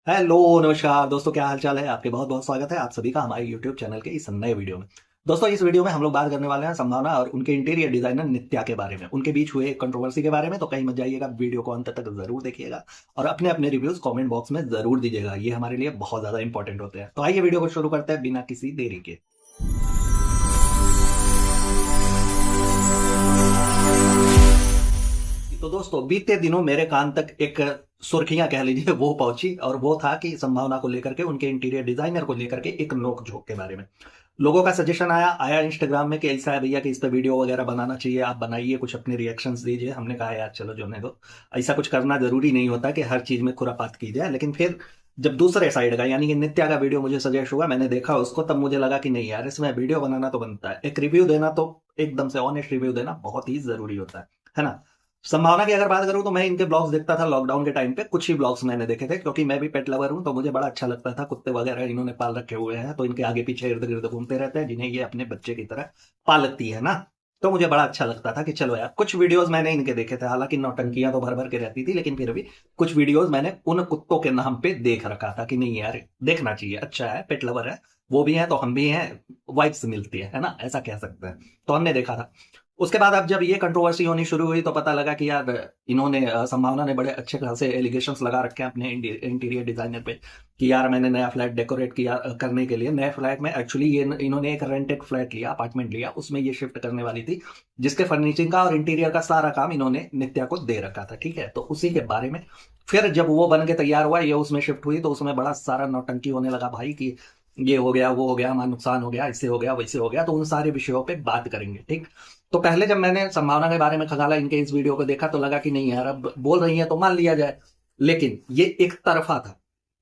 Hello, नमस्कार दोस्तों, क्या हाल चाल है। आपके बहुत बहुत स्वागत है आप सभी का हमारे यूट्यूब चैनल के इस नए वीडियो में। दोस्तों, इस वीडियो में हम लोग बात करने वाले हैं संभावना और उनके इंटीरियर डिजाइनर नित्या के बारे में, उनके बीच हुए कंट्रोवर्सी के बारे में। तो कहीं मत जाइएगा, वीडियो को अंत तक जरूर देखिएगा और अपने अपने रिव्यूज कमेंट बॉक्स में जरूर दीजिएगा। ये हमारे लिए बहुत ज्यादा इंपॉर्टेंट होते हैं। तो आइए वीडियो को शुरू करते हैं बिना किसी देरी के। तो दोस्तों, बीते दिनों मेरे कान तक एक सुर्खियां कह लीजिए वो पहुंची, और वो था कि संभावना को लेकर के, उनके इंटीरियर डिजाइनर को लेकर के एक नोक झोंक के बारे में लोगों का सजेशन आया आया इंस्टाग्राम में कि ऐसा है भैया कि इस पे वीडियो वगैरह बनाना चाहिए, आप बनाइए, कुछ अपने रिएक्शंस दीजिए। हमने कहा यार चलो जोने दो, ऐसा कुछ करना जरूरी नहीं होता कि हर चीज में खुरापात की जाए। लेकिन फिर जब दूसरे साइड का यानी कि नित्या का वीडियो मुझे सजेस्ट हुआ, मैंने देखा उसको, तब मुझे लगा कि नहीं यार, इसमें वीडियो बनाना तो बनता है, एक रिव्यू देना तो एकदम से ऑनेस्ट रिव्यू देना बहुत ही जरूरी होता है ना। संभावना की अगर बात करूं तो मैं इनके ब्लॉग्स देखता था लॉकडाउन के टाइम पे, कुछ ही ब्लॉग्स मैंने देखे थे, क्योंकि मैं भी पेट लवर हूं, तो मुझे बड़ा अच्छा लगता था। कुत्ते वगैरह इन्होंने पाल रखे हुए हैं, तो इनके आगे पीछे इर्द गिर्द घूमते रहते हैं, जिन्हें ये अपने बच्चे की तरह पालती है ना। तो मुझे बड़ा अच्छा लगता था कि चलो यार, कुछ वीडियोस मैंने इनके देखे थे, हालांकि नौटंकियां तो भर भर के रहती थी, लेकिन फिर भी कुछ वीडियोस मैंने उन कुत्तों के नाम पे देख रखा था कि नहीं यार, देखना चाहिए, अच्छा है, पेट लवर है, वो भी है तो हम भी हैं, वाइब्स मिलती है ना, ऐसा कह सकते हैं। तो हमने देखा था। उसके बाद अब जब ये कंट्रोवर्सी होनी शुरू हुई तो पता लगा कि यार इन्होंने संभावना ने बड़े अच्छे खासे एलिगेशंस लगा रखे हैं अपने इंटीरियर डिजाइनर पे कि यार मैंने नया फ्लैट डेकोरेट किया करने के लिए, नए फ्लैट में एक्चुअली ये इन्होंने एक रेंटेड फ्लैट लिया, अपार्टमेंट लिया, उसमें ये शिफ्ट करने वाली थी, जिसके फर्निशिंग का और इंटीरियर का सारा काम इन्होंने नित्या को दे रखा था। ठीक है, तो उसी के बारे में फिर जब वो बन के तैयार हुआ, ये उसमें शिफ्ट हुई, तो उसमें बड़ा सारा नौटंकी होने लगा भाई कि ये हो गया, वो हो गया, हमारा नुकसान हो गया, इससे हो गया, वैसे हो गया। तो उन सारे विषयों पे बात करेंगे, ठीक। तो पहले जब मैंने संभावना के बारे में खगाला इनके इस वीडियो को देखा तो लगा कि नहीं यार, अब बोल रही है तो मान लिया जाए। लेकिन ये एक तरफा था।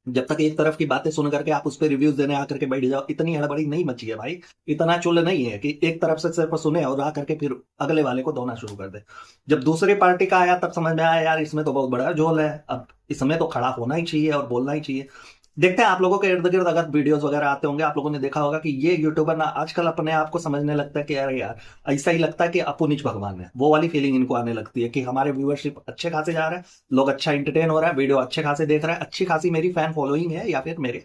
जब तक एक तरफ की बातें सुन करके आप उस पर रिव्यूज देने आकर के बैठ जाओ, इतनी हड़बड़ी नहीं मची है भाई। इतना चुल नहीं है कि एक तरफ से सिर्फ सुने और आकर के फिर अगले वाले को धोना शुरू कर दे। जब दूसरी पार्टी का आया तब समझ में आया यार, इसमें तो बहुत बड़ा झोल है, अब इसमें तो खड़ा होना ही चाहिए और बोलना ही चाहिए। देखते हैं आप लोगों के इर्द गिर्द अगर वीडियोस वगैरह आते होंगे, आप लोगों ने देखा होगा कि ये यूट्यूबर ना आजकल अपने आप को समझने लगता है कि अरे यार, ऐसा ही लगता है कि अपू नीच भगवान है, वो वाली फीलिंग इनको आने लगती है कि हमारे व्यूअरशिप अच्छे खासे जा रहे हैं, लोग अच्छा इंटरटेन हो रहा है, वीडियो अच्छे खासे देख रहे हैं, अच्छी खासी मेरी फैन फॉलोइंग है या फिर मेरे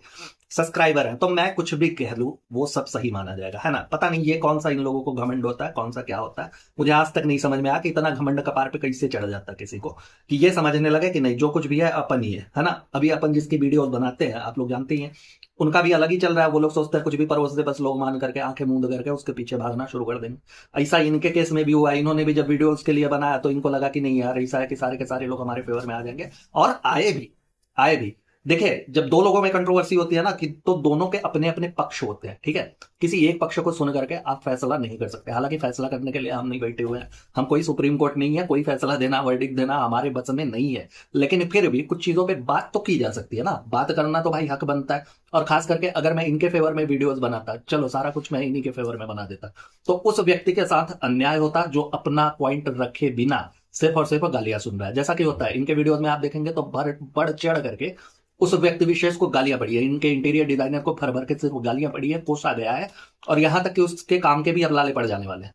सब्सक्राइबर है, तो मैं कुछ भी कह लूं वो सब सही माना जाएगा, है ना। पता नहीं ये कौन सा इन लोगों को घमंड होता है, कौन सा क्या होता है, मुझे आज तक नहीं समझ में आया कि इतना घमंड कपार पे कैसे चढ़ जाता है किसी को, कि ये समझने लगे कि नहीं, जो कुछ भी है अपन ही है ना। अभी अपन जिसकी वीडियोस बनाते हैं आप लोग जानते ही हैं, उनका भी अलग ही चल रहा है। वो लोग सोचते हैं कुछ भी परोस दे, बस लोग मान करके आंखें मूंद करके उसके पीछे भागना शुरू कर देंगे। ऐसा इनके केस में भी हुआ, इन्होंने भी जब वीडियोस के लिए बनाया तो इनको लगा कि नहीं यार, ऐसा है कि सारे के सारे लोग हमारे फेवर में आ जाएंगे, और आए भी, आए भी। देखिए, जब दो लोगों में कंट्रोवर्सी होती है ना, कि तो दोनों के अपने अपने पक्ष होते हैं, ठीक है। किसी एक पक्ष को सुन करके आप फैसला नहीं कर सकते, हालांकि फैसला करने के लिए हम नहीं बैठे हुए हैं, हम कोई सुप्रीम कोर्ट नहीं है, कोई फैसला देना, वर्डिक्ट देना हमारे बस में नहीं है। लेकिन फिर भी कुछ चीजों पे बात तो की जा सकती है ना, बात करना तो भाई हक बनता है। और खास करके अगर मैं इनके फेवर में वीडियोस बनाता, चलो सारा कुछ मैं इन्हीं के फेवर में बना देता, तो उस व्यक्ति के साथ अन्याय होता जो अपना पॉइंट रखे बिना सिर्फ और सिर्फ गालियां सुन रहा है। जैसा कि होता है इनके वीडियोस में, आप देखेंगे तो बढ़ चढ़ करके उस व्यक्ति विशेष को गालियां पड़ी है, इनके इंटीरियर डिजाइनर को भर भर के सिर्फ गालियां पड़ी है, कोसा गया है, और यहां तक कि उसके काम के भी अब लाले पड़ जाने वाले हैं।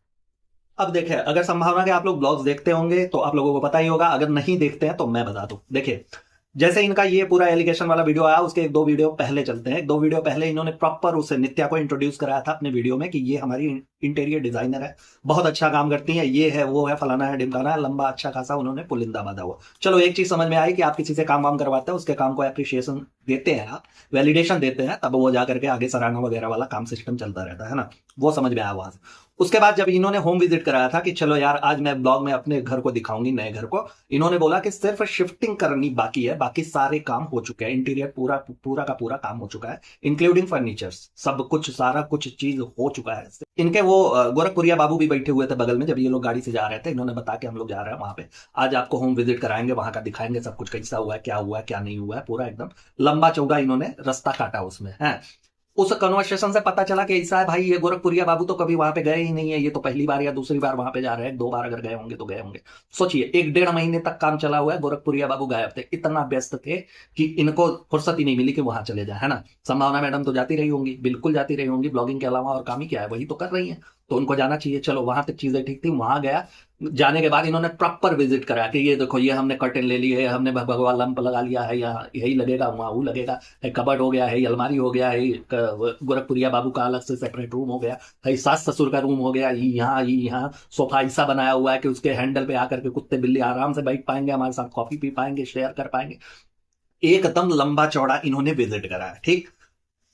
अब देखें, अगर संभावना के आप लोग ब्लॉग्स देखते होंगे तो आप लोगों को पता ही होगा, अगर नहीं देखते हैं तो मैं बता दूं। देखिए, जैसे इनका ये पूरा एलिगेशन वाला वीडियो आया, उसके एक दो वीडियो पहले चलते हैं। एक दो वीडियो पहले इन्होंने प्रॉपर उसे नित्या को इंट्रोड्यूस कराया था अपने वीडियो में कि ये हमारी इंटीरियर डिजाइनर है, बहुत अच्छा काम करती है, ये है, वो है, फलाना है, ढिमकाना है, लंबा अच्छा खासा उन्होंने पुलिंदा बांधा हुआ। चलो एक चीज समझ में आई कि आप किसी से काम वाम करवाते हैं, उसके काम को अप्रिशिएशन देते हैं, आप वैलिडेशन देते हैं, तब वो जाकर के आगे सराहना वगैरह वाला काम सिस्टम चलता रहता है ना। वो समझ में आया वहां से। उसके बाद जब इन्होंने होम विजिट कराया था कि चलो यार आज मैं ब्लॉग में अपने घर को दिखाऊंगी, नए घर को, इन्होंने बोला कि सिर्फ शिफ्टिंग करनी बाकी है, बाकी सारे काम हो चुके हैं, इंटीरियर पूरा पूरा का पूरा काम हो चुका है, इंक्लूडिंग फर्नीचर्स, सब कुछ सारा कुछ चीज हो चुका है। इनके वो गोरखपुरिया बाबू भी बैठे हुए थे बगल में, जब ये लोग गाड़ी से जा रहे थे, इन्होंने बता के हम लोग जा रहे हैं वहां पे, आज आपको होम विजिट कराएंगे, वहां का दिखाएंगे सब कुछ, कैसा हुआ है क्या नहीं हुआ है, पूरा एकदम लंबा चौड़ा इन्होंने रास्ता काटा उसमें है। उस कन्वर्सेशन से पता चला कि ऐसा है भाई, ये गोरखपुरिया बाबू तो कभी वहां पे गए ही नहीं है, ये तो पहली बार या दूसरी बार वहां पे जा रहे हैं, दो बार अगर गए होंगे तो गए होंगे। सोचिए, एक डेढ़ महीने तक काम चला हुआ है, गोरखपुरिया बाबू गायब थे, इतना व्यस्त थे कि इनको फुर्सत ही नहीं मिली कि वहां चले जाए, है ना। संभावना मैडम तो जाती रही होंगी, बिल्कुल जाती रही होंगी, ब्लॉगिंग के अलावा और काम ही क्या है, वही तो कर रही है। तो उनको जाना चाहिए। चलो वहां तक चीजें ठीक थी, वहां गया, जाने के बाद इन्होंने प्रॉपर विजिट करा कि ये देखो, ये हमने कर्टेन ले लिए है, हमने भगवा लंप लगा लिया है, यहाँ यही लगेगा, वहाँ वो लगेगा, है कबर्ड हो गया है, ये अलमारी हो गया है, गोरखपुरिया बाबू का अलग से सेपरेट रूम हो गया है, सास ससुर का रूम हो गया, ये यहाँ सोफा ऐसा बनाया हुआ है कि उसके हैंडल पे आकर के कुत्ते बिल्ली आराम से बैठ पाएंगे, हमारे साथ कॉफी पी पाएंगे, शेयर कर पाएंगे। एकदम लंबा चौड़ा इन्होंने विजिट करा है, ठीक।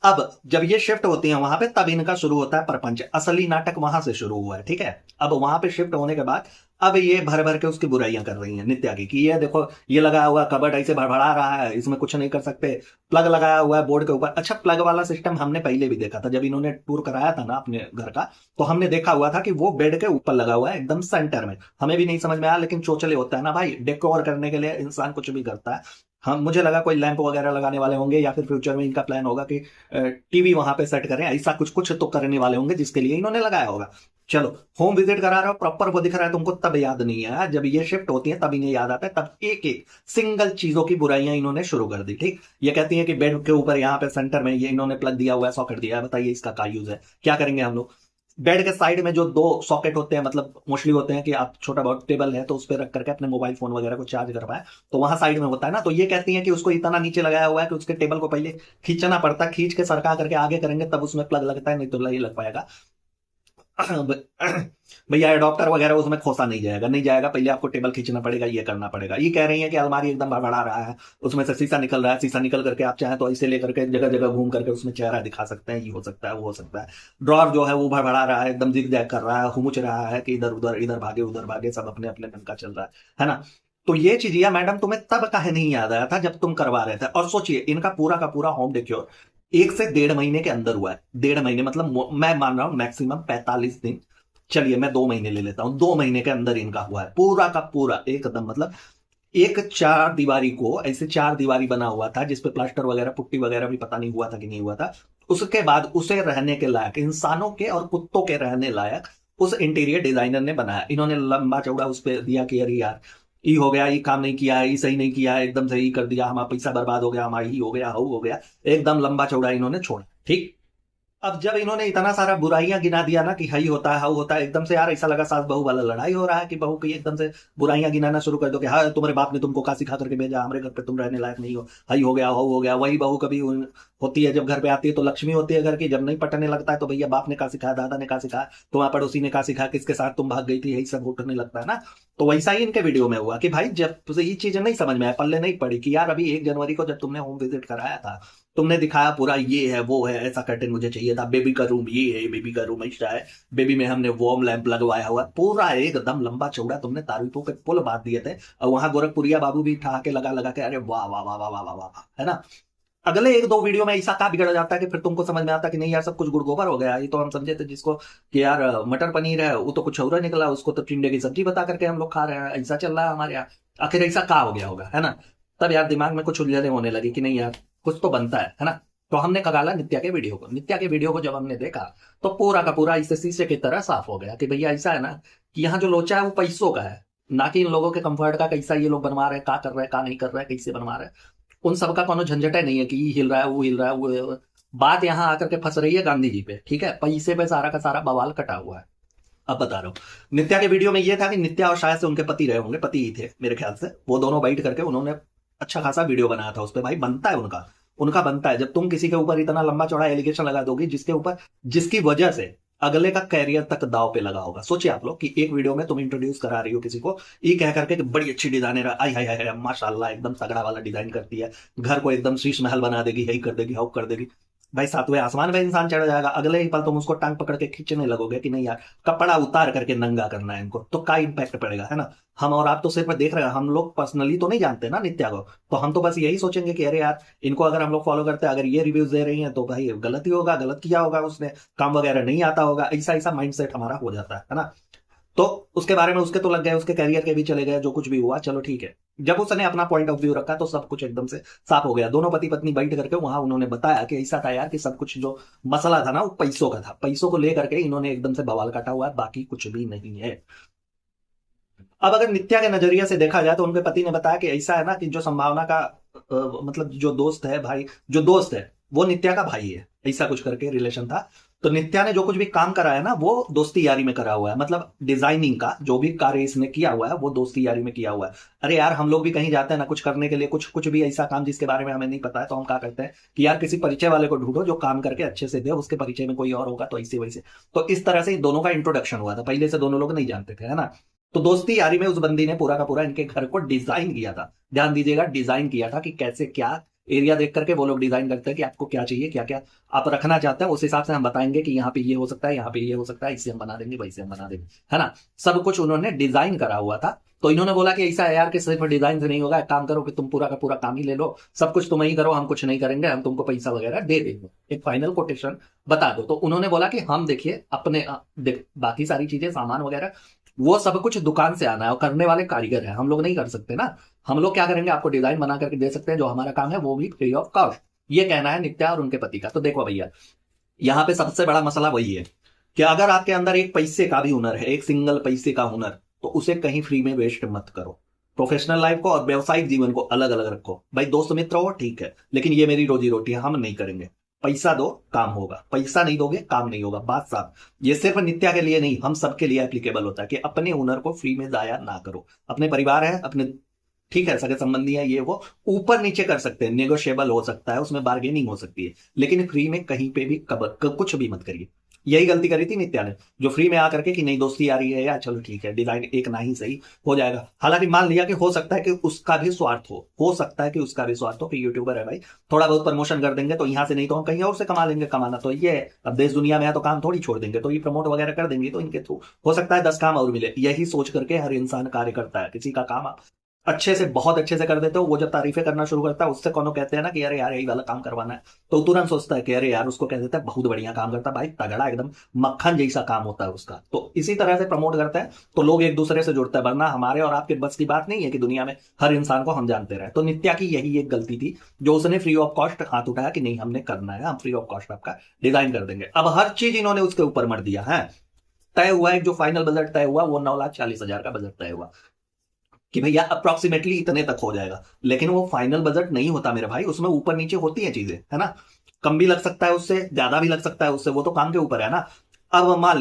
अब जब ये शिफ्ट होती है वहां पे, तब इनका शुरू होता है प्रपंच, असली नाटक वहां से शुरू हुआ है, ठीक है। अब वहां पे शिफ्ट होने के बाद अब ये भर भर के उसकी बुराइयां कर रही हैं नित्या की, कि ये देखो ये लगाया हुआ कबर्ड ऐसे भड़बड़ा रहा है, इसमें कुछ नहीं कर सकते, प्लग लगाया हुआ है बोर्ड के ऊपर। अच्छा, प्लग वाला सिस्टम हमने पहले भी देखा था, जब इन्होंने टूर कराया था ना अपने घर का, तो हमने देखा हुआ था कि वो बेड के ऊपर लगा हुआ है एकदम सेंटर में। हमें भी नहीं समझ में आया, लेकिन चोचले होता है ना भाई, डेकोर करने के लिए इंसान कुछ भी करता है। हम, मुझे लगा कोई लैंप वगैरह लगाने वाले होंगे, या फिर फ्यूचर में इनका प्लान होगा कि टीवी वहां पे सेट करें, ऐसा कुछ कुछ तो करने वाले होंगे जिसके लिए इन्होंने लगाया होगा। चलो, होम विजिट करा रहे हो, प्रॉपर वो दिख रहा है तुमको, तब याद नहीं आया। जब ये शिफ्ट होती है तब इन्हें याद आता है, तब एक एक सिंगल चीजों की बुराइयां इन्होंने शुरू कर दी, ठीक। ये कहती है कि बेड के ऊपर यहाँ पे सेंटर में ये इन्होंने प्लग दिया हुआ है, सॉकेट दिया है, बताइए इसका क्या यूज है, क्या करेंगे हम लोग। बेड के साइड में जो दो सॉकेट होते हैं, मतलब मोस्टली होते हैं कि आप छोटा बहुत टेबल है तो उस पर रख करके अपने मोबाइल फोन वगैरह को चार्ज कर पाए, तो वहां साइड में होता है ना। तो ये कहती है कि उसको इतना नीचे लगाया हुआ है कि उसके टेबल को पहले खींचना पड़ता है, खींच के सरका करके आगे करेंगे तब उसमें प्लग लगता है, नहीं तो नहीं लग पाएगा। भैया एडॉप्टर वगैरह उसमें खोसा नहीं जाएगा, नहीं जाएगा, पहले आपको टेबल खींचना पड़ेगा, ये करना पड़ेगा। ये कह रही है कि अलमारी एकदम भड़बड़ा रहा है, उसमें से शीशा निकल रहा है, शीशा निकल करके आप चाहें तो ऐसे लेकर के जगह जगह घूम करके उसमें चेहरा दिखा सकते हैं, ये हो सकता है, वो हो सकता है। ड्रॉर जो है वो भड़बड़ा रहा है, एकदम जिग जैग कर रहा है, हुमुच रहा है कि इधर उधर, इधर भागे उधर भागे, सब अपने अपने ढंग का चल रहा है ना। तो ये चीज या मैडम तुम्हें तब काहे नहीं याद आया था जब तुम करवा रहे थे। और सोचिए, इनका पूरा का पूरा होम डेक्योर 1 से 1.5 महीने के अंदर हुआ है। 1.5 महीने मतलब मैं मान रहा हूं मैक्सिमम 45 दिन, चलिए मैं 2 महीने ले लेता हूं, 2 महीने के अंदर इनका हुआ है पूरा का पूरा एकदम। मतलब एक 4 दीवारी को ऐसे 4 दीवारी बना हुआ था, जिसपे प्लास्टर वगैरह पुट्टी वगैरह भी पता नहीं हुआ था कि नहीं हुआ था। उसके बाद उसे रहने के लायक, इंसानों के और कुत्तों के रहने लायक उस इंटीरियर डिजाइनर ने बनाया। इन्होंने लंबा चौड़ा उस पर दिया कि अरे यार ये हो गया, ये काम नहीं किया है, ये सही नहीं किया है, एकदम सही कर दिया, हमारा पैसा बर्बाद हो गया, हमारा ही हो गया, हो गया, एकदम लंबा चौड़ा इन्होंने छोड़ा, ठीक। अब जब इन्होंने इतना सारा बुराइयां गिना दिया ना कि हई होता है, हाउ होता है, एकदम से यार ऐसा लगा सास बहू वाला लड़ाई हो रहा है, कि बहू की एकदम से बुराइयां गिनाना शुरू कर दो कि हाँ तुम्हारे बाप ने तुमको का सिखा करके भेजा, हमारे घर पे तुम रहने लायक नहीं हो, हई हो गया, हाउ हो गया। वही बहू कभी होती है जब घर पे आती है तो लक्ष्मी होती है घर की, जब नहीं पटने लगता है तो भैया बाप ने का सिखाया, दादा ने का सिखाया, तुम्हारा पड़ोसी ने का सिखाया, किसके साथ तुम भाग गई थी, यही सब उठने लगता है ना। तो वैसा ही इनके वीडियो में हुआ कि भाई जब तुझे ये चीजें नहीं समझ में आया, पल्ले नहीं पड़ी, कि यार अभी 1 जनवरी को जब तुमने होम विजिट कराया था, तुमने दिखाया पूरा ये है वो है, ऐसा कर्टेन मुझे चाहिए था, बेबी का रूम ये है, बेबी का रूम ऐसा है, बेबी में हमने वार्म लैंप लगवाया हुआ, पूरा एकदम लंबा चौड़ा तुमने तारीफों के पुल बांध दिए थे। और वहां गोरखपुरिया बाबू भी ठहाके लगा लगा के अरे वाह वाह वाह वाह वाह वाह वाह, है ना। अगले 1-2 वीडियो में ऐसा का बिगड़ जाता है कि फिर तुमको समझ में आता है कि नहीं यार सब कुछ गुड़ गोबर हो गया। ये तो हम समझे थे जिसको कि यार मटर पनीर है, वो तो कुछ और निकला, उसको तो टिंडे की सब्जी बता करके हम लोग खा रहे हैं, ऐसा चल रहा है हमारे यहाँ। आखिर ऐसा का हो गया होगा, है ना। तब यार दिमाग में कुछ उलझने होने लगी कि नहीं यार कुछ तो बनता है ना। तो हमने कगाला नित्या के वीडियो को, नित्या के वीडियो को जब हमने देखा तो पूरा का पूरा इससे शीशे की तरह साफ हो गया कि भैया ऐसा है ना कि यहाँ जो लोचा है वो पैसों का है, ना कि इन लोगों के कंफर्ट का, कैसा ये लोग बनवा रहे हैं, का कर रहे हैं, का नहीं कर रहे हैं, कैसे बनवा रहे हैं। उन सबका कोनो झंझट है नहीं है कि ये हिल रहा है वो हिल रहा है वो। बात यहाँ आकर के फंस रही है गांधी जी पे, ठीक है, पैसे पे सारा का सारा बवाल कटा हुआ है। अब बता रहा हूँ, नित्या के वीडियो में ये था कि नित्या और शायद से उनके पति रहे होंगे, पति ही थे मेरे ख्याल से, वो दोनों बैठ करके उन्होंने अच्छा खासा वीडियो बनाया था उस पर। भाई बनता है उनका, उनका बनता है। जब तुम किसी के ऊपर इतना लंबा चौड़ा एलिगेशन लगा दोगी जिसके ऊपर, जिसकी वजह से अगले का कैरियर तक दाव पे लगा होगा। सोचिए आप लोग कि एक वीडियो में तुम इंट्रोड्यूस करा रही हो किसी को, ये कह करके कि बड़ी अच्छी डिजाइनर है, आई हाय हाय माशाल्लाह एकदम तगड़ा वाला डिजाइन करती है, घर को एकदम शीश महल बना देगी, यही कर देगी, हाउ कर देगी। भाई 7वें आसमान पे इंसान चढ़ जाएगा, अगले ही पल तुम उसको टांग पकड़ के खींचने लगोगे कि नहीं यार कपड़ा उतार करके नंगा करना है इनको, तो क्या इम्पैक्ट पड़ेगा, है ना। हम और आप तो सिर्फ देख रहे हैं, हम लोग पर्सनली तो नहीं जानते ना नित्या को, तो हम तो बस यही सोचेंगे कि अरे यार इनको अगर हम लोग फॉलो करते हैं, अगर ये रिव्यूज दे रही हैं तो भाई गलत ही होगा, गलत किया होगा उसने, काम वगैरह नहीं आता होगा, ऐसा ऐसा माइंडसेट हमारा हो जाता है ना। तो उसके बारे में उसके तो लग गए, उसके करियर के भी चले गए, जो कुछ भी हुआ चलो ठीक है। जब उसने अपना पॉइंट ऑफ व्यू रखा तो सब कुछ एकदम से साफ हो गया। दोनों पति पत्नी बैठ करके वहां उन्होंने बताया कि ऐसा था यार कि सब कुछ जो मसला था ना वो पैसों का था, पैसों को लेकर के इन्होंने एकदम से बवाल काटा हुआ है, बाकी कुछ भी नहीं है। अब अगर नित्या के नजरिए से देखा जाए तो उनके पति ने बताया कि ऐसा है ना कि जो संभावना का मतलब जो दोस्त है भाई, जो दोस्त है वो नित्या का भाई है, ऐसा कुछ करके रिलेशन था। तो नित्या ने जो कुछ भी काम करा है ना वो दोस्ती यारी में करा हुआ है, मतलब डिजाइनिंग का जो भी कार्य इसने किया हुआ है वो दोस्ती यारी में किया हुआ है। अरे यार हम लोग भी कहीं जाते हैं ना कुछ करने के लिए, कुछ कुछ भी ऐसा काम जिसके बारे में हमें नहीं पता है, तो हम क्या करते हैं कि यार किसी परिचय वाले को ढूंढो जो काम करके अच्छे से दे, उसके परिचय में कोई और होगा तो ऐसे वैसे। तो इस तरह से दोनों का इंट्रोडक्शन हुआ था, पहले से दोनों लोग नहीं जानते थे, है ना। तो दोस्ती यारी में उस बंदी ने पूरा का पूरा इनके घर को डिजाइन किया था, ध्यान दीजिएगा, डिजाइन किया था कि कैसे क्या एरिया देख करके वो लोग डिजाइन करते हैं कि आपको क्या चाहिए, क्या क्या आप रखना चाहते हैं, उस हिसाब से हम बताएंगे कि यहाँ पे ये हो सकता है, यहाँ पे ये हो सकता है, इससे हम बना देंगे, वैसे हम बना देंगे, है ना। सब कुछ उन्होंने डिजाइन करा हुआ था। तो इन्होंने बोला कि ऐसा है यार कि सिर्फ डिजाइन से नहीं होगा, एक काम करो कि तुम पूरा का पूरा काम ही ले लो, सब कुछ तुम ही करो, हम कुछ नहीं करेंगे, हम तुमको पैसा वगैरह दे देंगे, एक फाइनल कोटेशन बता दो। तो उन्होंने बोला कि हम देखिए अपने बाकी सारी चीजें सामान वगैरह वो सब कुछ दुकान से आना है और करने वाले कारीगर हैं, हम लोग नहीं कर सकते ना। हम लोग क्या करेंगे, आपको डिजाइन बना करके दे सकते हैं, जो हमारा काम है वो भी फ्री ऑफ कॉस्ट। ये कहना है नित्या और उनके पति का। तो देखो भैया, यहाँ पे सबसे बड़ा मसला वही है कि अगर आपके अंदर एक पैसे का भी हुनर है, एक सिंगल पैसे का हुनर, तो उसे कहीं फ्री में वेस्ट मत करो। प्रोफेशनल लाइफ को और व्यवसायिक जीवन को अलग अलग रखो। भाई दोस्त मित्र हो ठीक है, लेकिन ये मेरी रोजी रोटी है, हम नहीं करेंगे। पैसा दो काम होगा, पैसा नहीं दोगे काम नहीं होगा, बात साफ। ये सिर्फ नित्या के लिए नहीं, हम सबके लिए एप्लीकेबल होता है कि अपने हुनर को फ्री में जाया ना करो। अपने परिवार है, अपने ठीक है सगे संबंधी है, ये वो ऊपर नीचे कर सकते हैं, नेगोशिएबल हो सकता है, उसमें बार्गेनिंग हो सकती है, लेकिन फ्री में कहीं पे भी कुछ भी मत करिए। यही गलती करी थी नित्या ने, जो फ्री में आकर के कि नहीं दोस्ती आ रही है यार, चलो ठीक है डिजाइन एक ना ही सही हो जाएगा। हालांकि मान लिया कि हो सकता है कि उसका भी स्वार्थ हो सकता है कि उसका भी स्वार्थ हो कि यूट्यूबर है भाई, थोड़ा बहुत प्रमोशन कर देंगे तो यहाँ से नहीं तो हम कहीं और से कमा लेंगे, कमाना तो ये है, अब देश दुनिया में है तो काम थोड़ी छोड़ देंगे, तो ये प्रमोट वगैरह कर देंगे तो इनके थ्रू हो सकता है 10 काम और मिले। यही सोच करके हर इंसान कार्य करता है। किसी का काम आप अच्छे से बहुत अच्छे से कर देते हो, वो जब तारीफें करना शुरू करता है, उससे कोनो कहते हैं ना कि अरे यार यही वाला काम करवाना है, तो तुरंत सोचता है कि अरे यार उसको कह देता है बहुत बढ़िया काम करता है भाई, तगड़ा एकदम मक्खन जैसा काम होता है उसका। तो इसी तरह से प्रमोट करता है तो लोग एक दूसरे से जुड़ते हैं, वरना हमारे और आपके बस की बात नहीं है कि दुनिया में हर इंसान को हम जानते रहे। तो नित्या की यही एक गलती थी जो उसने फ्री ऑफ कॉस्ट हाथ उठाया कि नहीं हमने करना है, हम फ्री ऑफ कॉस्ट आपका डिजाइन कर देंगे। अब हर चीज इन्होंने उसके ऊपर मर दिया है। तय हुआ एक जो फाइनल बजट तय हुआ वो 9,40,000 का बजट तय हुआ कि भैया अप्रोक्सीमेटली इतने तक हो जाएगा, लेकिन वो फाइनल बजट नहीं होता मेरे भाई, उसमें ऊपर नीचे होती है चीजें, है ना। कम भी लग सकता है उससे, ज्यादा भी लग सकता है उससे, वो तो काम के ऊपर है ना। अब मान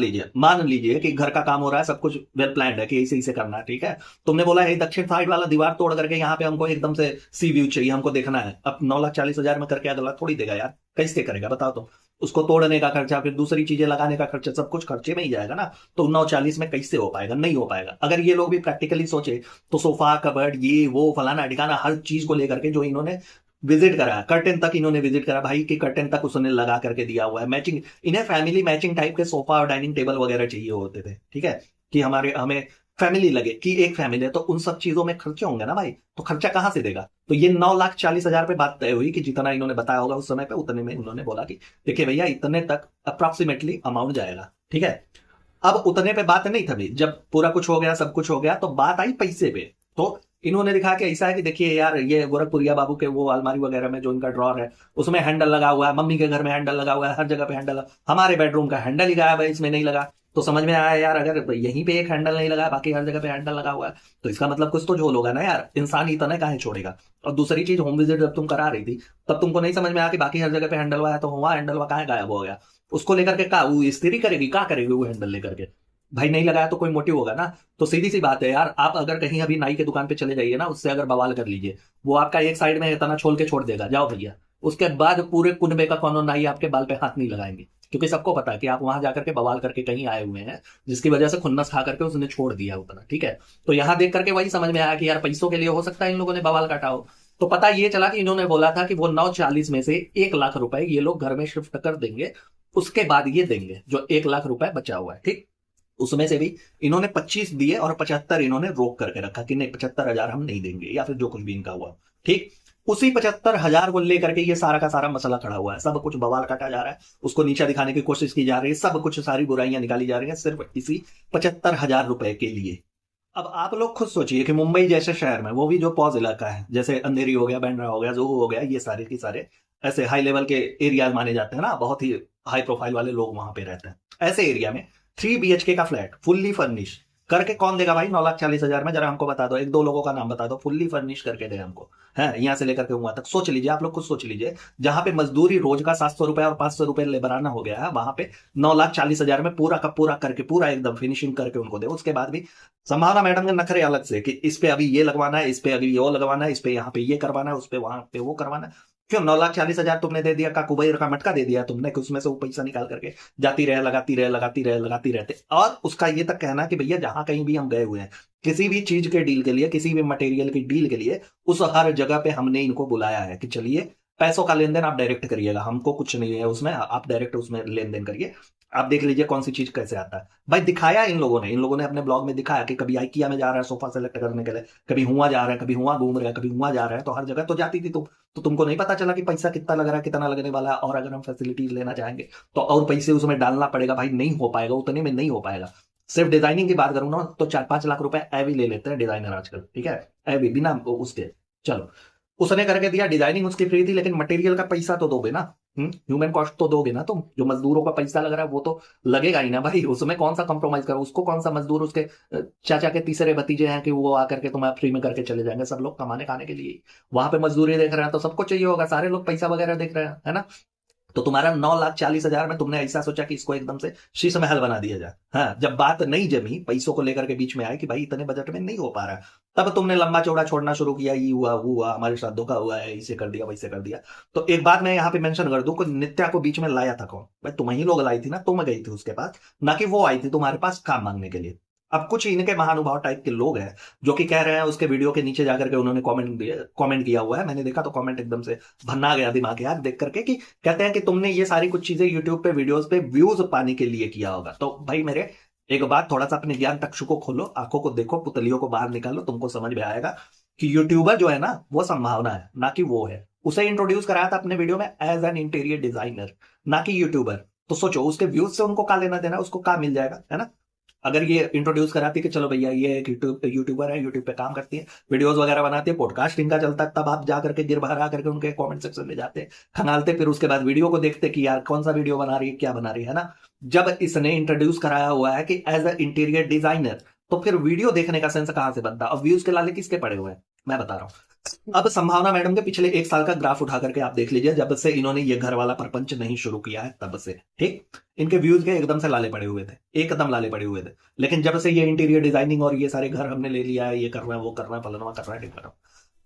लीजिए कि घर का काम हो रहा है, सब कुछ वेल प्लान्ड है कि इसे इसे करना है, ठीक है। तुमने बोला है दक्षिण साइड वाला दीवार तोड़ करके यहाँ पे हमको एकदम से सी व्यू चाहिए, हमको देखना है। अब 9,40,000 में करके अगला थोड़ी देगा यार, कैसे करेगा बताओ। तो उसको तोड़ने का खर्चा, फिर दूसरी चीजें लगाने का खर्चा, सब कुछ खर्चे में ही जाएगा ना। तो 9,40 में कैसे हो पाएगा, नहीं हो पाएगा। अगर ये लोग भी प्रैक्टिकली सोचे तो सोफा कबर्ड ये वो फलाना ठिकाना हर चीज को लेकर के जो इन्होंने विजिट करा, कर्टेन तक इन्होंने विजिट करा भाई, कि कर्टेन तक उसने लगा करके दिया हुआ है मैचिंग। इन्हें फैमिली मैचिंग टाइप के सोफा और डाइनिंग टेबल वगैरह चाहिए होते थे, ठीक है, कि हमें फैमिली लगे कि एक फैमिली है, तो उन सब चीजों में खर्चे होंगे ना भाई, तो खर्चा कहां से देगा। तो ये 9,40,000 पे बात तय हुई कि जितना इन्होंने बताया होगा उस समय पे उतने में उन्होंने बोला कि देखिए भैया इतने तक अप्रोक्सीमेटली अमाउंट जाएगा, ठीक है। अब उतने पे बात नहीं थी, जब पूरा कुछ हो गया सब कुछ हो गया तो बात आई पैसे पे। तो इन्होंने दिखा कि ऐसा है कि देखिए यार ये गोरखपुरिया बाबू के वो अलमारी वगैरह में जो इनका ड्रॉर है उसमें हैंडल लगा हुआ है, मम्मी के घर में हैंडल लगा हुआ है, हर जगह पे हैंडल, हमारे बेडरूम का हैंडल ही गायब है, इसमें नहीं लगा। तो समझ में आया यार अगर यहीं पे एक हैंडल नहीं लगा बाकी हर जगह पे हैंडल लगा हुआ है तो इसका मतलब कुछ तो झोल होगा ना यार, इंसान इतना काहे छोड़ेगा। और दूसरी चीज होम विजिट जब तुम करा रही थी तब तुमको नहीं समझ में आया कि बाकी हर जगह पे हैंडल हुआ है, तो हुआ हैंडल हुआ कहाँ गायब हो गया। उसको लेकर के का वो स्त्री करेगी, क्या करेगी वो हैंडल लेकर के, भाई नहीं लगाया तो कोई मोटिव होगा ना। तो सीधी सी बात है यार, आप अगर कहीं अभी नाई की दुकान पे चले जाइए ना, उससे अगर बवाल कर लीजिए, वो आपका एक साइड में इतना छोड़ के छोड़ देगा, जाओ भैया। उसके बाद पूरे कुनबे का कोनो नाई आपके बाल पे हाथ नहीं लगाएंगे, क्योंकि सबको पता है कि आप वहां जाकर के बवाल करके कहीं आए हुए हैं, जिसकी वजह से खुन्नस खा करके उसने छोड़ दिया उतना, ठीक है। तो यहाँ देख करके वही समझ में आया कि यार पैसों के लिए हो सकता है इन लोगों ने बवाल काटा हो। तो पता ये चला कि इन्होंने बोला था कि वो 9,40 में से 1,00,000 रुपए ये लोग घर में शिफ्ट कर देंगे, उसके बाद ये देंगे जो 1,00,000 रुपए बचा हुआ है, ठीक। उसमें से भी इन्होंने 25 दिए और 75 इन्होंने रोक करके रखा कि नहीं 75,000 हम नहीं देंगे, या फिर जो कुछ भी इनका हुआ, ठीक। उसी 75,000 को लेकर के ये सारा का सारा मसला खड़ा हुआ है, सब कुछ बवाल काटा जा रहा है, उसको नीचा दिखाने की कोशिश की जा रही है, सब कुछ सारी बुराइयां निकाली जा रही है सिर्फ इसी 75,000 रुपए के लिए। अब आप लोग खुद सोचिए कि मुंबई जैसे शहर में, वो भी जो पॉज इलाका है, जैसे अंधेरी हो गया, बैंड्रा हो गया, जोहू हो गया, ये सारे के सारे ऐसे हाई लेवल के एरिया माने जाते हैं ना, बहुत ही हाई प्रोफाइल वाले लोग वहां पे रहते हैं। ऐसे एरिया में 3 BHK का फ्लैट फुल्ली फर्निश करके कौन देगा भाई 9,40,000 में? जरा हमको बता दो, एक दो लोगों का नाम बता दो, फुल्ली फर्निश करके दे हमको, है यहाँ से लेकर के वहां तक। सोच लीजिए, आप लोग खुद सोच लीजिए, जहां पे मजदूरी रोज का 700 रुपए और 500 रुपए लेबराना हो गया है, वहां पे 9,40,000 में पूरा का पूरा करके, पूरा एकदम फिनिशिंग करके उनको दे। उसके बाद भी संभावना मैडम के नखरे अलग से कि इस पे अभी ये लगवाना है, इस पे अभी वो लगवाना है, इस पे यहाँ पे ये करवाना है, उस पे वहां पे वो करवाना है। क्यों 9,40,000 तुमने दे दिया, का कुबेर का मटका दे दिया तुमने, कि उसमें से वो पैसा निकाल करके जाती रहे, लगाती रहे, लगाती रहे, लगाती रहते। और उसका ये तक कहना कि भैया जहां कहीं भी हम गए हुए हैं किसी भी चीज के डील के लिए, किसी भी मटेरियल की डील के लिए, उस हर जगह पे हमने इनको बुलाया है कि चलिए पैसों का लेन देन आप डायरेक्ट करिएगा, हमको कुछ नहीं है उसमें, आप डायरेक्ट उसमें लेन देन करिए, आप देख लीजिए कौन सी चीज कैसे आता है। भाई दिखाया इन लोगों ने अपने ब्लॉग में दिखाया कि कभी आइकिया में जा रहा है सोफा सेलेक्ट करने के लिए, कभी हुआ जा रहा है, कभी हुआ घूम रहा है, कभी हुआ जा रहा है, तो हर जगह तो जाती थी तुम, तो तुमको नहीं पता चला कि पैसा कितना लग रहा है, कितना लगने वाला है, और अगर हम फैसिलिटीज लेना चाहेंगे तो और पैसे उसमें डालना पड़ेगा। भाई नहीं हो पाएगा, उतने में नहीं हो पाएगा। सिर्फ डिजाइनिंग की बात करूं ना तो 4-5 लाख रुपए एवी ले लेते हैं डिजाइनर आजकल, ठीक है, एवी बिना उसके। चलो उसने करके दिया, डिजाइनिंग उसकी फ्री थी, लेकिन मटेरियल का पैसा तो दोगे ना, ह्यूमन कॉस्ट तो दोगे ना तुम, जो मजदूरों का पैसा लग रहा है वो तो लगेगा ही ना भाई, उसमें कौन सा कॉम्प्रोमाइज करो, उसको कौन सा मजदूर उसके चाचा के तीसरे भतीजे हैं कि वो आकर के तुम्हें फ्री में करके चले जाएंगे, सब लोग कमाने खाने के लिए वहां पे मजदूरी देख रहे हैं, तो सबको चाहिए होगा, सारे लोग पैसा वगैरह देख रहे हैं, है ना। तो तुम्हारा 9,40,000 में तुमने ऐसा सोचा कि इसको एकदम से शीश महल बना दिया जाए। हाँ, जब बात नहीं जमी, पैसों को लेकर के बीच में आए कि भाई इतने बजट में नहीं हो पा रहा है, तब तुमने लंबा चौड़ा छोड़ना शुरू किया, ये हुआ वो हुआ, हमारे साथ धोखा हुआ है, इसे कर दिया वैसे कर दिया। तो एक बात मैं यहाँ पे मेंशन कर दूं, कि नित्या को बीच में लाया था कौन? भाई तुम ही लोग लाई थी ना, तुम गई थी उसके पास, ना कि वो आई थी तुम्हारे पास काम मांगने के लिए। अब कुछ इनके महानुभाव टाइप के लोग हैं जो कि कह रहे हैं, उसके वीडियो के नीचे जाकर के उन्होंने कमेंट किया हुआ है, मैंने देखा तो कमेंट एकदम से भन्ना गया दिमाग यार देख करके, कि कहते हैं कि तुमने ये सारी कुछ चीजें यूट्यूब पे वीडियोस पे व्यूज पाने के लिए किया होगा। तो भाई मेरे एक बात, थोड़ा सा अपने ज्ञान चक्षु को खोलो, आंखों को देखो, पुतलियों को बाहर निकालो, तुमको समझ में आएगा कि यूट्यूबर जो है ना वो संभावना है, ना कि वो है। उसे इंट्रोड्यूस कराया था अपने वीडियो में एज एन इंटीरियर डिजाइनर, ना कि यूट्यूबर। तो सोचो उसके व्यूज से उनको क्या लेना देना, उसको क्या मिल जाएगा, है ना। अगर ये इंट्रोड्यूस कराती कि चलो भैया ये एक यूट्यूबर है, यूट्यूब पे काम करती है, वीडियोस वगैरह बनाती है, पॉडकास्टिंग का चलता है, तब आप जा करके गिर भरा करके उनके कमेंट सेक्शन में जाते, खंगालते, फिर उसके बाद वीडियो को देखते कि यार कौन सा वीडियो बना रही है, क्या बना रही है ना। जब इसने इंट्रोड्यूस कराया हुआ है कि एज अ इंटीरियर डिजाइनर, तो फिर वीडियो देखने का सेंस कहां से बनता? अब व्यूज के लाले किसके पड़े हुए हैं, मैं बता रहा हूं। अब संभावना मैडम के पिछले 1 साल का ग्राफ उठा करके आप देख लीजिए, जब से इन्होंने ये घर वाला प्रपंच नहीं शुरू किया है तब से, ठीक, इनके व्यूज के एकदम से लाले पड़े हुए थे, एकदम लाले पड़े हुए थे। लेकिन जब से ये इंटीरियर डिजाइनिंग और ये सारे घर हमने ले लिया है, ये कर रहे हैं, वो कर रहे हैं, फलाना कर रहा है, ठीक कर रहा हूं,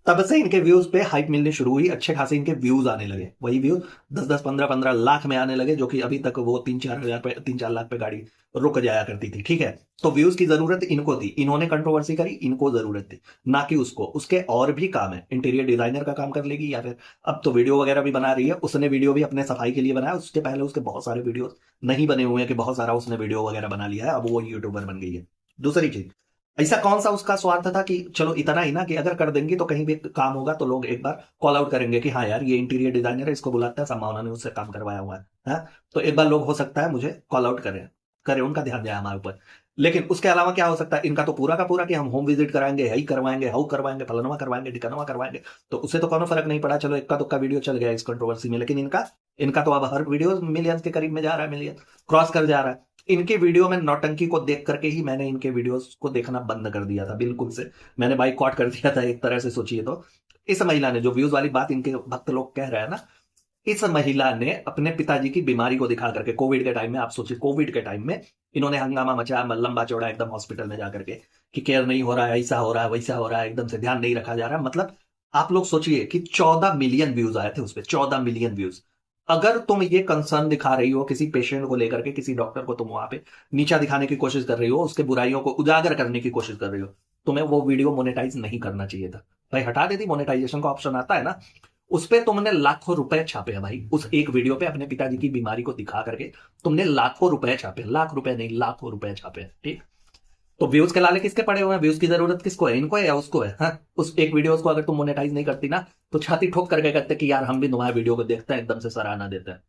तब से इनके व्यूज पे हाइप मिलनी शुरू हुई, अच्छे खासे इनके व्यूज आने लगे। वही व्यूज 10-10, 15-15 लाख में आने लगे, जो कि अभी तक वो 3-4 हजार पे, 3-4 लाख पे गाड़ी रुक जाया करती थी, ठीक है। तो व्यूज की जरूरत इनको थी, इन्होंने कंट्रोवर्सी करी, इनको जरूरत थी, ना कि उसको। उसके और भी काम है, इंटीरियर डिजाइनर का काम कर लेगी, या फिर अब तो वीडियो वगैरह भी बना रही है। उसने वीडियो भी अपने सफाई के लिए बनाया, उसके पहले उसके बहुत सारे वीडियो नहीं बने हुए हैं, कि बहुत सारा उसने वीडियो वगैरह बना लिया है, अब वो यूट्यूबर बन गई है। दूसरी चीज, ऐसा कौन सा उसका स्वार्थ था कि चलो इतना ही ना, कि अगर कर देंगे तो कहीं भी काम होगा तो लोग एक बार कॉल आउट करेंगे कि हाँ यार ये इंटीरियर डिजाइनर है, इसको बुलाता है, संभावना ने उससे काम करवाया हुआ है, हाँ? तो एक बार लोग हो सकता है मुझे कॉल आउट करें, उनका ध्यान जाए हमारे ऊपर। लेकिन उसके अलावा क्या हो सकता है, इनका तो पूरा का पूरा कि हम होम विजिट कराएंगे, यही करवाएंगे, हाउ करवाएंगे, फलनवा करवाएंगे, टिकनवा करवाएंगे, तो उससे तो कोनो फर्क नहीं पड़ा, चलो इक्का दुक्का वीडियो चल गया इस कंट्रोवर्सी में। लेकिन इनका इनका तो अब हर वीडियो मिलियंस के करीब में जा रहा है, मिलियन क्रॉस कर जा रहा है। इनके वीडियो में नौटंकी को देख करके ही मैंने इनके वीडियोस को देखना बंद कर दिया था, बिल्कुल से मैंने बाइकआउट कर दिया था एक तरह से, सोचिए तो। इस महिला ने, जो व्यूज वाली बात इनके भक्त लोग कह रहे हैं ना, इस महिला ने अपने पिताजी की बीमारी को दिखा करके, कोविड के टाइम में, आप सोचिए कोविड के टाइम में इन्होंने हंगामा मचाया, लंबा चौड़ा एकदम हॉस्पिटल में जाकर के, कि केयर नहीं हो रहा है, ऐसा हो रहा है, वैसा हो रहा है, एकदम से ध्यान नहीं रखा जा रहा है। मतलब आप लोग सोचिए कि 14 मिलियन व्यूज आए थे उस पर, 14 मिलियन व्यूज। अगर तुम ये कंसर्न दिखा रही हो किसी पेशेंट को लेकर के, किसी डॉक्टर को तुम वहां पे नीचा दिखाने की कोशिश कर रही हो, उसके बुराइयों को उजागर करने की कोशिश कर रही हो, तुम्हें वो वीडियो मोनेटाइज नहीं करना चाहिए था भाई। हटा देती, मोनेटाइजेशन का ऑप्शन आता है ना, उस पे तुमने लाखों रुपए छापे हैं भाई, उस एक वीडियो पे अपने पिताजी की बीमारी को दिखा करके तुमने लाखों रुपए छापे, लाख रुपए नहीं, लाखों रुपए छापे, ठीक। तो व्यूज के लाले किसके पड़े हुए हैं? व्यूज की जरूरत किसको है, इनको है या उसको है? हाँ? उस एक वीडियो को अगर तुम मोनेटाइज नहीं करती ना, तो छाती ठोक करके कहते कि यार हम भी तुम्हारे वीडियो को देखते हैं, एकदम से सराहना देते हैं।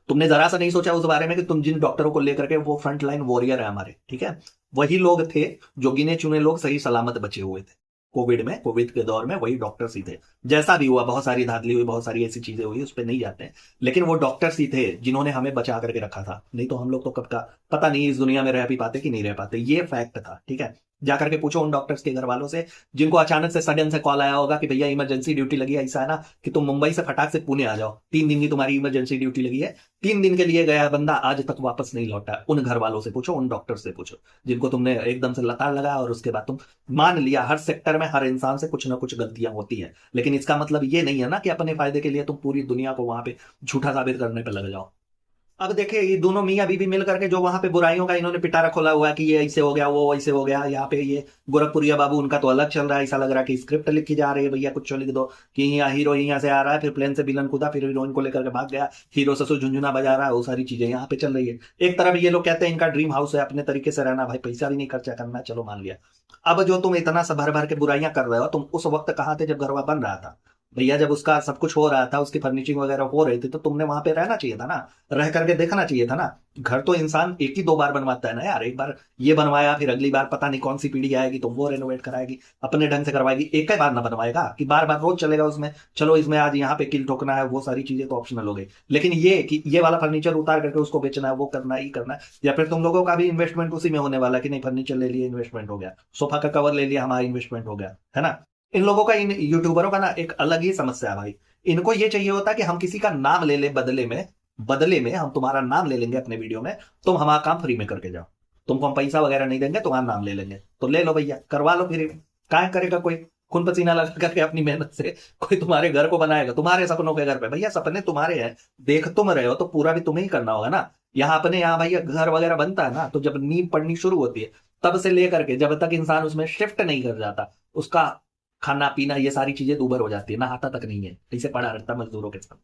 तुमने जरा सा नहीं सोचा उस बारे में कि तुम जिन डॉक्टरों को लेकर के, वो फ्रंट लाइन वॉरियर है हमारे, ठीक है, वही लोग थे जो गिने चुने लोग सही सलामत बचे हुए थे। कोविड में, कोविड के दौर में वही डॉक्टर्स ही थे। जैसा भी हुआ, बहुत सारी धांधली हुई, बहुत सारी ऐसी चीजें हुई, उस पर नहीं जाते हैं, लेकिन वो डॉक्टर्स ही थे जिन्होंने हमें बचा करके रखा था। नहीं तो हम लोग तो कब का पता नहीं इस दुनिया में रह भी पाते कि नहीं रह पाते। ये फैक्ट था, ठीक है। जाकर के पूछो उन डॉक्टर्स के घर वालों से जिनको अचानक से सडन से कॉल आया होगा कि भैया इमरजेंसी ड्यूटी लगी है, ऐसा है ना कि तुम मुंबई से फटाक से पुणे आ जाओ, 3 दिन की तुम्हारी इमरजेंसी ड्यूटी लगी है। 3 दिन के लिए गया बंदा आज तक वापस नहीं लौटा। उन घर वालों से पूछो, उन डॉक्टर से पूछो जिनको तुमने एकदम से लताड़ लगाया और उसके बाद तुम मान लिया। हर सेक्टर में हर इंसान से कुछ ना कुछ गलतियां होती हैं, लेकिन इसका मतलब ये नहीं है ना कि अपने फायदे के लिए तुम पूरी दुनिया को वहां पे झूठा साबित करने पे लग जाओ। अब देखिए ये दोनों मियाँ बीवी मिल करके जो वहां पे बुराइयों का इन्होंने पिटारा खोला हुआ है कि ये ऐसे हो गया, वो ऐसे हो गया। यहाँ पे ये गोरखपुरिया बाबू उनका तो अलग चल रहा है, ऐसा लग रहा है कि स्क्रिप्ट लिखी जा रही है, भैया कुछ लिख दो कि यहाँ हीरो यहाँ से आ रहा है, फिर प्लेन से विलन कूदा, फिर हीरोइन को लेकर के भाग गया, हीरो ससुर झुंझुना बजा रहा है, वो सारी चीजें यहाँ पे चल रही है। एक तरफ ये लोग कहते हैं इनका ड्रीम हाउस है, अपने तरीके से रहना, भाई पैसा भी नहीं खर्चा करना, चलो मान लिया। अब जो तुम इतना सा भर भर के बुराइयां कर रहे हो, तुम उस वक्त कहाँ थे जब घर बन रहा था भैया? जब उसका सब कुछ हो रहा था, उसकी फर्निशिंग वगैरह हो रही थी, तो तुमने वहां पे रहना चाहिए था ना, रह करके देखना चाहिए था ना। घर तो इंसान एक ही 2 बार बनवाता है ना यार। एक बार ये बनवाया, फिर अगली बार पता नहीं कौन सी पीढ़ी आएगी तो वो रेनोवेट कराएगी, अपने ढंग से करवाएगी। एक ही बार ना बनवाएगा कि बार बार रोज चलेगा उसमें। चलो इसमें आज यहाँ पे किल ठोकना है, वो सारी चीजें तो ऑप्शनल हो गई, लेकिन ये कि ये वाला फर्नीचर उतार करके उसको बेचना है, वो करना है, ये करना है। या फिर तुम लोगों का भी इन्वेस्टमेंट उसी में होने वाला कि नहीं, फर्नीचर ले लिए इन्वेस्टमेंट हो गया, सोफा का कवर ले लिया हमारा इन्वेस्टमेंट हो गया, है ना। इन लोगों का, इन यूट्यूबरों का ना एक अलग ही समस्या है भाई। इनको ये चाहिए होता है कि हम किसी का नाम ले ले, बदले में हम तुम्हारा नाम ले लेंगे अपने वीडियो में, तुम हमारा काम फ्री में करके जाओ, तुमको हम पैसा वगैरह नहीं देंगे, तुम्हारा नाम ले लेंगे, तो ले लो भैया, करवा लो फ्री में। क्या करेगा कोई खून पसीना लगा करके अपनी मेहनत से कोई तुम्हारे घर को बनाएगा, तुम्हारे सपनों के घर पे? भैया सपने तुम्हारे हैं, देख तुम रहे हो तो पूरा भी तुम्हें ही करना होगा ना। यहाँ अपने यहाँ भैया घर वगैरह बनता है ना, तो जब नींव पड़नी शुरू होती है तब से लेकर के जब तक इंसान उसमें शिफ्ट नहीं कर जाता, उसका खाना पीना ये सारी चीजें दूभर हो जाती है, ना आता तक नहीं है, ऐसे पड़ा रहता है मजदूरों के साथ।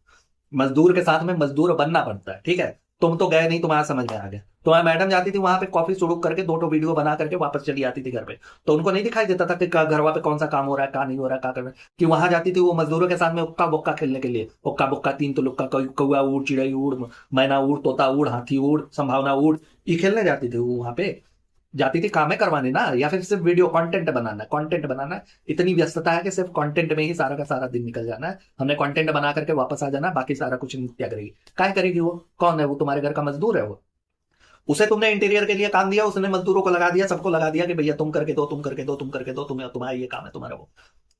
मजदूर के साथ में मजदूर बनना पड़ता है, ठीक है। तुम तो गए नहीं, तुम्हारा समझ में आ गया। तुम्हारी मैडम जाती थी वहां पे कॉफी सुड़ुक करके 2 वीडियो बना करके वापस चली आती थी घर पे, तो उनको नहीं दिखाई देता था कि घर वहां पे कौन सा काम हो रहा है, क्या नहीं हो रहा है, क्या कर रहा है। कि वहां जाती थी वो मजदूरों के साथ में उक्का बुक्का खेलने के लिए, उक्का बुक्का 3 तो लुक्का, कौआ उड़, चिड़ई उड़, मैना उड़, तोता उड़, हाथी उड़, संभावना उड़, ये खेलने जाती थी वो वहां पे। जाती थी कामें करवाने ना, या फिर सिर्फ वीडियो कंटेंट बनाना है। इतनी व्यस्तता है कि सिर्फ कंटेंट में ही सारा का सारा दिन निकल जाना है। हमने कंटेंट बना करके वापस आ जाना, बाकी सारा कुछ नित्या करेगी। क्या करेगी वो? कौन है वो? तुम्हारे घर का मजदूर है वो। उसे तुमने इंटीरियर के लिए काम दिया, उसने मजदूरों को लगा दिया, सबको लगा दिया कि भैया तुम करके दो, तुम करके दो, तुम करके दो, तुम्हें तुम्हारा ये काम है, तुम्हारा वो।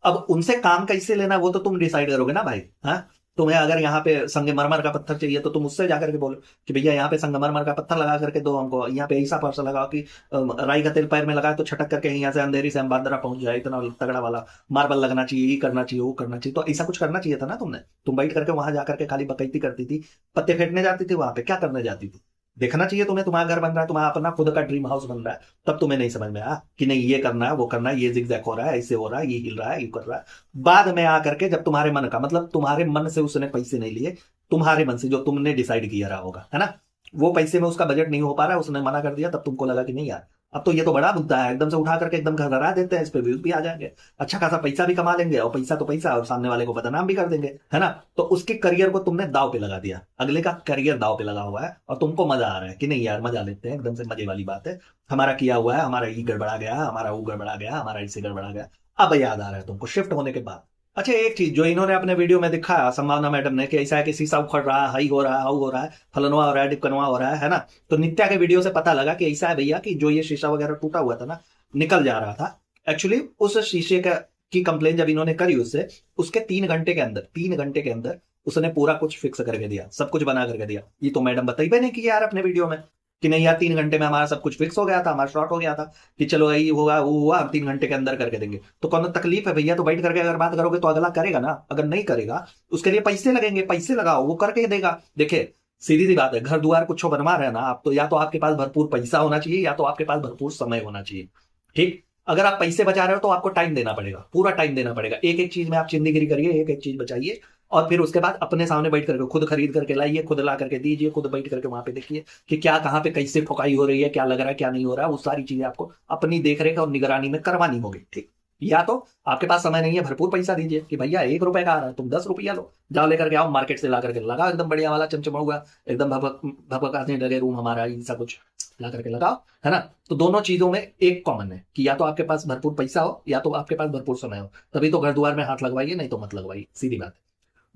अब उनसे काम कैसे लेना वो तो तुम डिसाइड करोगे ना भाई। हाँ, तुम्हें अगर यहाँ पे संगमरमर का पत्थर चाहिए तो तुम उससे जाकर के बोलो कि भैया यहाँ पे संगमरमर का पत्थर लगा करके दो हमको, यहाँ पे ऐसा पर्स लगाओ कि राई का तेल पैर में लगाए तो छटक करके यहाँ से अंधेरी से हम बांद्रा पहुंच जाए, इतना तगड़ा वाला मार्बल लगना चाहिए, ये करना चाहिए, वो करना चाहिए। तो ऐसा कुछ करना चाहिए था ना तुमने। तुम बैठ करके वहां जाकर के खाली बकैती करती थी, पत्ते फेंकने जाती थी वहां पे, क्या करने जाती थी? देखना चाहिए तुम्हें, तुम्हारा घर बन रहा है, तुम्हारा अपना खुद का ड्रीम हाउस बन रहा है, तब तुम्हें नहीं समझ में आया कि नहीं ये करना है, वो करना है, ये जिगजैग हो रहा है, ऐसे हो रहा है, ये हिल रहा है, ये कर रहा है। बाद में आकर के जब तुम्हारे मन का मतलब, तुम्हारे मन से उसने पैसे नहीं लिए, तुम्हारे मन से जो तुमने डिसाइड किया रहा होगा, है ना, वो पैसे में उसका बजट नहीं हो पा रहा है, उसने मना कर दिया, तब तुमको लगा कि नहीं यार अब तो ये तो बड़ा मुद्दा है, एकदम से उठा करके एकदम घर हरा देते हैं, इस पे व्यूज भी आ जाएंगे, अच्छा खासा पैसा भी कमा लेंगे, और पैसा तो पैसा, और सामने वाले को बदनाम भी कर देंगे, है ना। तो उसके करियर को तुमने दाव पे लगा दिया, अगले का करियर दाव पे लगा हुआ है, और तुमको मजा आ रहा है कि नहीं यार मजा लेते हैं, एकदम से मजे वाली बात है, हमारा किया हुआ है, हमारा ये गड़बड़ा गया, हमारा वो गड़बड़ा गया, हमारा इससे गड़बड़ा गया। अब याद आ रहा है तुमको शिफ्ट होने के बाद। अच्छा एक चीज जो इन्होंने अपने वीडियो में दिखाया संभावना मैडम ने कि ऐसा है कि शीशा उखड़ रहा है, हाई हो रहा है, हाउ हो रहा है, फलनवा हो रहा है, डिपकनवा हो रहा है ना। तो नित्या के वीडियो से पता लगा कि ऐसा है भैया कि जो ये शीशा वगैरह टूटा हुआ था ना, निकल जा रहा था। एक्चुअली उस शीशे का की कंप्लेन जब इन्होंने करी उससे, उसके 3 घंटे के अंदर उसने पूरा कुछ फिक्स करके दिया, सब कुछ बना करके दिया। ये तो मैडम बताई भी नहीं की यार अपने वीडियो में कि नहीं यार 3 घंटे में हमारा सब कुछ फिक्स हो गया था, हमारा शॉर्ट हो गया था कि चलो यही होगा वो हुआ, हम 3 घंटे के अंदर करके देंगे। तो कौन तकलीफ है भैया? तो बैठ करके अगर बात करोगे तो अगला करेगा ना, अगर नहीं करेगा उसके लिए पैसे लगेंगे, पैसे लगाओ, वो करके देगा। देखिए सीधी सी बात है, घर द्वार कुछ बनवा रहे हैं ना आप, तो या तो आपके पास भरपूर पैसा होना चाहिए, या तो आपके पास भरपूर समय होना चाहिए, ठीक। अगर आप पैसे बचा रहे हो तो आपको टाइम देना पड़ेगा, पूरा टाइम देना पड़ेगा, एक एक चीज में आप चिंदीगिरी करिए, एक एक चीज बचाइए, और फिर उसके बाद अपने सामने बैठ करके खुद खरीद करके लाइए, खुद ला करके दीजिए, खुद बैठ करके वहां पे देखिए कि क्या कहाँ पे कैसे ठोकाई हो रही है, क्या लग रहा है, क्या नहीं हो रहा है। वो सारी चीजें आपको अपनी देखरेख और निगरानी में करवानी होगी, ठीक। या तो आपके पास समय नहीं है, भरपूर पैसा दीजिए कि भैया 1 रुपए का आ रहा है, तुम 10 रुपया लो, जाओ लेकर के आओ मार्केट से ला करके लगा एकदम बढ़िया वाला चमचमा हुआ, एकदम भभकाने लगे रूम हमारा, ऐसा कुछ ला करके लगाओ, है ना। तो दोनों चीजों में एक कॉमन है कि या तो आपके पास भरपूर पैसा हो या तो आपके पास भरपूर समय हो, तभी तो घर द्वार में हाथ लगवाइए, नहीं तो मत लगवाइए, सीधी बात है।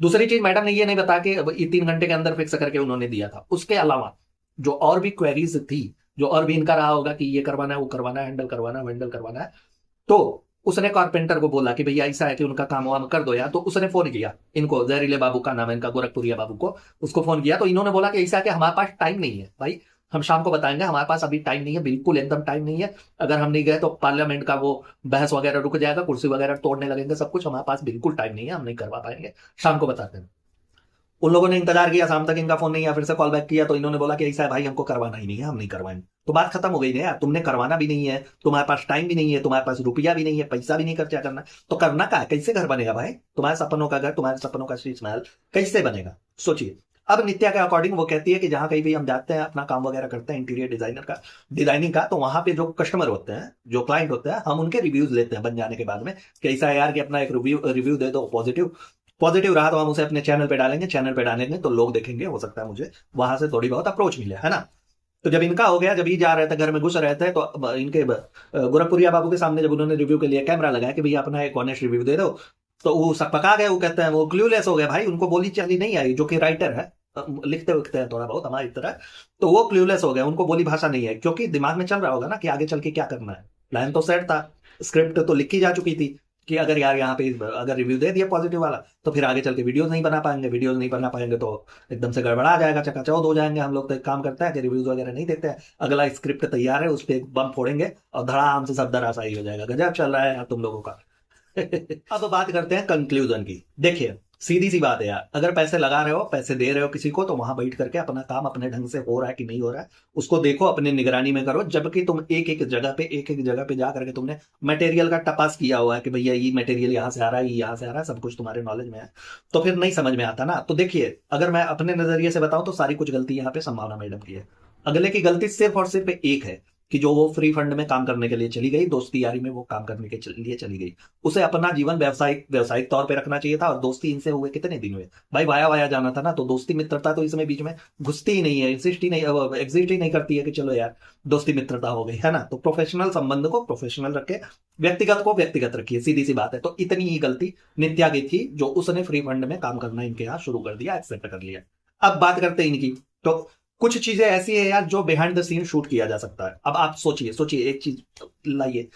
दूसरी चीज, मैडम ने ये नहीं बता के ये 3 घंटे के अंदर फिक्स करके उन्होंने दिया था, उसके अलावा जो और भी क्वेरीज थी, जो और भी इनका रहा होगा कि ये करवाना है, वो करवाना है, हैंडल करवाना है, वेंडल करवाना है, तो उसने कारपेंटर को बोला कि भैया ऐसा है कि उनका काम वाम कर दो यार। तो उसने फोन किया इनको, जहरीले बाबू का नाम है इनका, गोरखपुरिया बाबू को, उसको फोन किया। तो इन्होंने बोला कि ऐसा है कि हमारे पास टाइम नहीं है भाई, हम शाम को बताएंगे, हमारे पास अभी टाइम नहीं है, बिल्कुल एकदम टाइम नहीं है। अगर हम नहीं गए तो पार्लियामेंट का वो बहस वगैरह रुक जाएगा, कुर्सी वगैरह तोड़ने लगेंगे, सब कुछ, हमारे पास बिल्कुल टाइम नहीं है, हम नहीं करवा पाएंगे, शाम को बताते हैं। उन लोगों ने इंतजार किया, शाम तक इनका फोन नहीं आया, फिर से कॉल बैक किया, तो इन्होंने बोला कि ऐसा है भाई, हमको करवाना ही नहीं है, हम नहीं करवाएंगे। तो बात खत्म हो गई ना यार, तुमने करवाना भी नहीं है, तुम्हारे पास टाइम भी नहीं है, तुम्हारे पास रुपया भी नहीं है, पैसा भी नहीं खर्चा करना, तो करना क्या है, कैसे घर बनेगा भाई, तुम्हारे सपनों का घर, तुम्हारे सपनों का शीश महल कैसे बनेगा, सोचिए। अब नित्या के अकॉर्डिंग वो कहती है कि जहां कहीं भी हम जाते हैं, अपना काम वगैरह करते हैं इंटीरियर डिजाइनर का, डिजाइनिंग का, तो वहां पे जो कस्टमर होते हैं, जो क्लाइंट होते हैं, हम उनके रिव्यूज लेते हैं बन जाने के बाद में, कि ऐसा है यार कि अपना एक रिव्यू दे दो, पॉजिटिव पॉजिटिव रहा तो हम उसे अपने चैनल पे डालेंगे, चैनल पे डालेंगे तो लोग देखेंगे, हो सकता है मुझे वहां से थोड़ी बहुत अप्रोच मिले, है ना। तो जब इनका हो गया, जब ये जा रहे थे घर में घुस रहे थे, तो इनके गोरखपुरिया बाबू के सामने जब उन्होंने रिव्यू के लिए कैमरा लगाया कि भैया अपना एक ऑनेस्ट रिव्यू दे दो, तो वो सब पका गए, वो कहते हैं वो क्लूलेस हो गए भाई, उनको बोली चाली नहीं आई, जो कि राइटर है, लिखते उखते हैं थोड़ा बहुत हमारी तरह, तो वो क्लूलेस हो गए, उनको बोली भाषा नहीं है, क्योंकि दिमाग में चल रहा होगा ना कि आगे चल के क्या करना है। प्लान तो सेट था, स्क्रिप्ट तो लिखी जा चुकी थी कि अगर यार यहाँ पे अगर रिव्यू दे दिया पॉजिटिव वाला, तो फिर आगे चल के वीडियोस नहीं बना पाएंगे, वीडियोस नहीं बना पाएंगे तो एकदम से गड़बड़ा जाएगा, चकाचौंध हो जाएंगे हम लोग। तो एक काम करता है कि रिव्यूज वगैरह नहीं देते हैं, अगला स्क्रिप्ट तैयार है, उस पर एक बम फोड़ेंगे और धड़ाम से सब धराशायी हो जाएगा। गजब चल रहा है यार तुम लोगों का। अब बात करते हैं कंक्लूजन की। देखिए सीधी सी बात है यार, अगर पैसे लगा रहे हो, पैसे दे रहे हो किसी को, तो वहां बैठ करके अपना काम अपने ढंग से हो रहा है कि नहीं हो रहा है उसको देखो, अपने निगरानी में करो। जबकि तुम एक एक जगह पे जा करके तुमने मटेरियल का तपास किया हुआ है कि भैया ये मटेरियल यहाँ से आ रहा है, ये यहाँ से आ रहा है, सब कुछ तुम्हारे नॉलेज में है, तो फिर नहीं समझ में आता ना। तो देखिए अगर मैं अपने नजरिए से बताऊं तो सारी कुछ गलती यहाँ पे संभावना मैडम की है। अगले की गलती सिर्फ और सिर्फ एक है कि जो वो फ्री फंड में काम करने के लिए चली गई, दोस्ती यारी में वो काम करने के लिए चली गई, उसे अपना जीवन व्यवसायिक तौर पे रखना चाहिए था। और दोस्ती इनसे हुए कितने दिन हुए भाई, वाया वाया जाना था ना। तो दोस्ती मित्रता तो इसमें बीच में घुसती ही नहीं है, इंसिस्ट ही नहीं, एग्जिस्ट ही नहीं करती है कि चलो यार दोस्ती मित्रता हो गई, है ना। तो प्रोफेशनल संबंध को प्रोफेशनल रखे, व्यक्तिगत को व्यक्तिगत रखिए, सीधी सी बात है। तो इतनी ही गलती नित्या की थी, जो उसने फ्री फंड में काम करना इनके यहाँ शुरू कर दिया, एक्सेप्ट कर लिया। अब बात करते हैं इनकी, तो कुछ चीजें ऐसी है यार जो बिहाइंड द सीन शूट किया जा सकता है। अब आप सोचिए एक चीज लाइए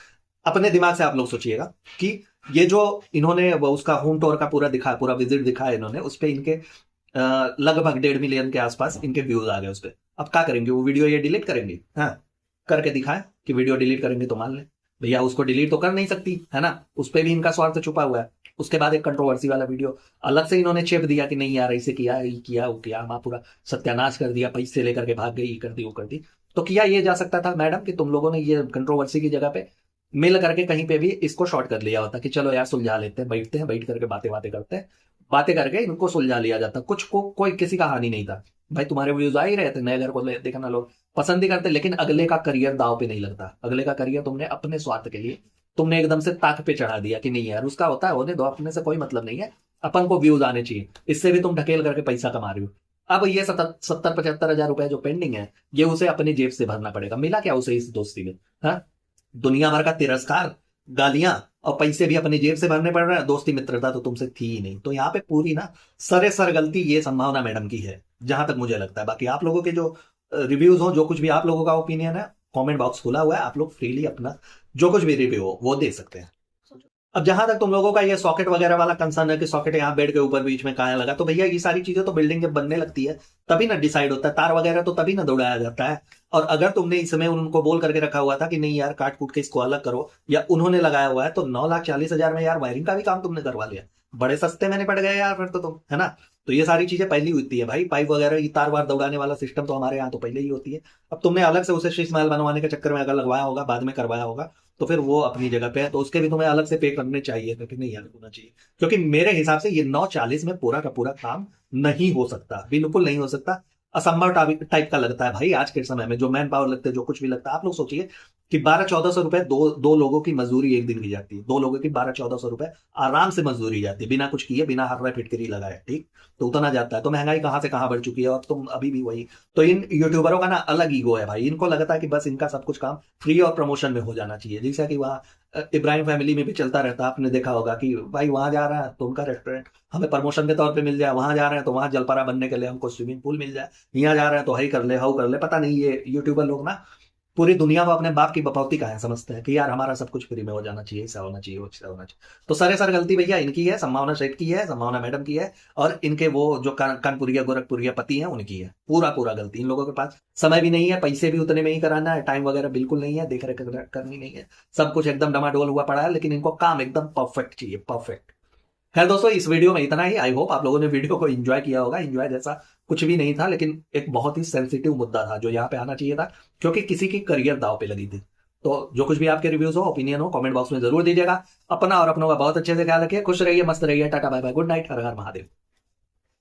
अपने दिमाग से, आप लोग सोचिएगा कि ये जो इन्होंने उसका होम टूर का पूरा विजिट दिखाया इन्होंने, उस पे इनके लगभग 1.5 मिलियन के आसपास इनके व्यूज आ गए उस पर। अब क्या करेंगे, वो वीडियो ये डिलीट करेंगे? हाँ, करके दिखाएं कि वीडियो डिलीट करेंगे तो मान ले भैया उसको डिलीट तो कर नहीं सकती, है ना। उस पर भी इनका स्वार्थ छुपा हुआ है। उसके बाद एक कंट्रोवर्सी वाला वीडियो अलग से इन्होंने चेप दिया कि नहीं यार ऐसे किया, ये किया, वो किया, हमारा पूरा सत्यानाश कर दिया, पैसे लेकर के भाग गई, ये कर दी, वो कर दी। तो किया ये जा सकता था मैडम कि तुम लोगों ने ये कंट्रोवर्सी की जगह पे मिल करके कहीं पे भी इसको शॉर्ट कर लिया होता कि चलो यार सुलझा लेते हैं, बैठते हैं, बैठ करके बातें बातें करते हैं, बातें करके इनको सुलझा लिया जाता। कुछ को कोई किसी का हानि नहीं था भाई, तुम्हारे व्यूज आ ही रहे थे, नए घर को देखना लोग पसंद ही करते, लेकिन अगले का करियर दाव पे नहीं लगता। अगले का करियर तुमने अपने स्वार्थ के लिए तुमने एकदम से ताक पे चढ़ा दिया कि नहीं यार उसका होता है होने दो, अपने से कोई मतलब नहीं है, अपन को व्यूज आने चाहिए, इससे भी तुम ढकेल करके पैसा कमा रही हो। अब ये 70-75 हजार रुपए जो पेंडिंग है, ये उसे अपनी जेब से भरना पड़ेगा। मिला क्या उसे इस दोस्ती में? हाँ, दुनिया भर का तिरस्कार, गालियां और पैसे भी अपनी जेब से भरने पड़ रहे हैं। दोस्ती मित्रता तो तुमसे थी ही नहीं। तो यहाँ पे पूरी ना सरे सर गलती ये संभावना मैडम की है, जहां तक मुझे लगता है। बाकी आप लोगों के जो रिव्यूज हो, जो कुछ भी आप लोगों का ओपिनियन है, कमेंट बॉक्स खुला हुआ है, आप लोग फ्रीली अपना जो कुछ भी रिव्यू हो वो दे सकते हैं। अब जहां तक तुम लोगों का ये सॉकेट वगैरह वाला कंसर्न है कि सॉकेट यहाँ बेड के ऊपर बीच में कहाँ लगा, तो भैया ये सारी चीजें तो बिल्डिंग जब बनने लगती है तभी ना डिसाइड होता है, तार वगैरह तो तभी ना दौड़ाया जाता है। और अगर तुमने इसमें उनको बोल करके रखा हुआ था कि नहीं यार काट कूट के इसको अलग करो, या उन्होंने लगाया हुआ है, तो 9,40,000 में यार वायरिंग का भी काम तुमने करवा लिया, बड़े सस्ते मैंने पड़ गए यार फिर तो तुम, है ना। तो ये सारी चीजें पहली होती है भाई, पाइप वगैरह ये तार वार दौड़ाने वाला सिस्टम तो हमारे यहाँ तो पहले ही होती है। अब तुमने अलग से उसे शीश महल बनवाने के चक्कर में अगर लगवाया होगा, बाद में करवाया होगा, तो फिर वो अपनी जगह पे है, तो उसके भी तुम्हें अलग से पे करने चाहिए, तो फिर नहीं यार होना चाहिए। क्योंकि मेरे हिसाब से ये 9,40 में पूरा का पूरा काम नहीं हो सकता, बिल्कुल नहीं हो सकता, असंभव टाइप का लगता है भाई। आज के समय में जो मैन पावर लगता है, जो कुछ भी लगता है, आप लोग सोचिए कि 1200-1400 रुपए दो लोगों की मजदूरी एक दिन की जाती है। 2 लोगों की 1200-1400 रुपए आराम से मजदूरी जाती है, बिना कुछ किए, बिना हर्रा फिटकरी लगाए, ठीक। तो उतना जाता है। तो महंगाई कहाँ से कहाँ बढ़ चुकी है, और तुम अभी भी वही। तो इन यूट्यूबरों का ना अलग ईगो है भाई, इनको लगता है कि बस इनका सब कुछ काम फ्री और प्रमोशन में हो जाना चाहिए। जैसा कि वहाँ इब्राहिम फैमिली में भी चलता रहता है, आपने देखा होगा कि भाई वहां जा रहा है तो उनका रेस्टोरेंट हमें प्रमोशन के तौर पे मिल जाए, वहां जा रहे हैं तो वहां जलपरा बनने के लिए हमको स्विमिंग पूल मिल जाए, यहाँ जा रहे हैं तो हई कर ले, हाउ कर ले। पता नहीं ये यूट्यूबर लोग ना पूरी दुनिया को अपने बाप की बपौती का है समझते हैं कि यार हमारा सब कुछ फ्री में हो जाना चाहिए, ऐसा होना चाहिए, वैसा होना चाहिए। तो सर सर गलती भैया इनकी है, संभावना शेठ की है, संभावना मैडम की है, और इनके वो जो कानपुरिया गोरखपुरिया पति हैं उनकी है। पूरा पूरा गलती इन लोगों के पास। समय भी नहीं है, पैसे भी उतने में ही कराना है, टाइम वगैरह बिल्कुल नहीं है, देख रेख करनी नहीं है, सब कुछ एकदम डमाडोल हुआ पड़ा है, लेकिन इनको काम एकदम परफेक्ट चाहिए, परफेक्ट। खैर दोस्तों, इस वीडियो में इतना ही। आई होप आप लोगों ने वीडियो को एंजॉय किया होगा। एंजॉय जैसा कुछ भी नहीं था, लेकिन एक बहुत ही सेंसिटिव मुद्दा था जो यहाँ पे आना चाहिए था, क्योंकि किसी की करियर दाव पे लगी थी। तो जो कुछ भी आपके रिव्यूज हो, ओपिनियन हो, कमेंट बॉक्स में जरूर दीजिएगा। अपना और अपनों का बहुत अच्छे से ख्याल रखिए, खुश रहिए, मस्त रहिए, tata bye bye, good night, Har Har Mahadev.